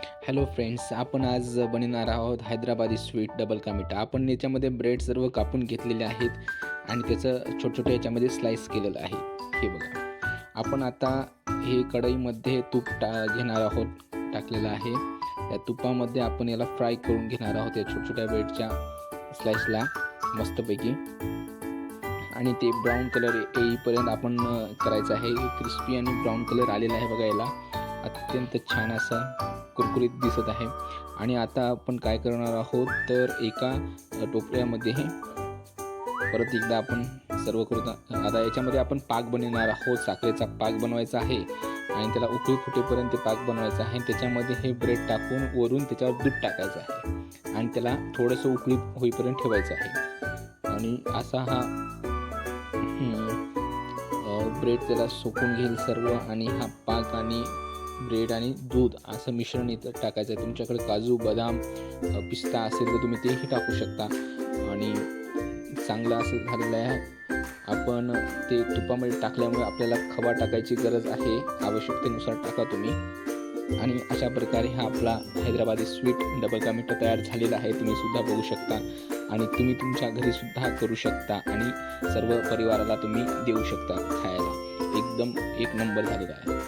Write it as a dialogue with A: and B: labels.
A: Hello friends, आपण आज बनवणार आहोत हैदराबादी स्वीट डबल का मीठा. आपण याच्यामध्ये ब्रेड सर्व कापून घेतलेले आहेत आणि त्याचं छोटे-छोटे याच्यामध्ये स्लाइस केलेलं आहे. हे बघा. आपण आता हे कढईमध्ये तूप घेणार आहोत, टाकलेलं आहे. त्या तुपामध्ये आपण याला फ्राय करून घेणार आहोत या छोट्या-छोट्या ब्रेडच्या स्लाइसला मस्तपैकी. आणि ते ब्राऊन कलर येईपर्यंत आपण करायचं आहे. क्रिस्पी आणि ब्राऊन कलर आलेला आहे बघा याला. अत्यंत छान असा कुरकुरीत दिसत आहे. आणि आता आपण काय करणार आहोत तर एका टोपल्यामध्ये परत एकदा आपण सर्व करू. आता याच्यामध्ये आपण पाक बनवणार आहोत. साखरेचा पाक बनवायचा आहे आणि त्याला उकळी फुटेपर्यंत पाक बनवायचा आहे. त्याच्यामध्ये हे ब्रेड टाकून वरून त्याच्यावर दूध टाकायचं आहे आणि त्याला थोडंसं उकळी होईपर्यंत ठेवायचं आहे. आणि असा हा ब्रेड त्याला सुकून घेईल सर्व. आणि हा पाक आणि ब्रेड आणि दूध असं मिश्रण इथं टाकायचं आहे. तुमच्याकडे काजू, बदाम, पिस्ता असेल तर तुम्ही तेही टाकू शकता. आणि चांगलं असं झालेलं आहे. आपण ते तुपामध्ये टाकल्यामुळे आपल्याला खवा टाकायची गरज आहे. आवश्यकतेनुसार टाका तुम्ही. आणि अशा प्रकारे हा आपला हैदराबादी स्वीट डबल का मीठा तयार झालेला आहे. तुम्ही सुद्धा बघू शकता आणि तुम्ही तुमच्या घरी सुद्धा करू शकता आणि सर्व परिवाराला तुम्ही देऊ शकता खायला. एकदम एक नंबर झालेला आहे.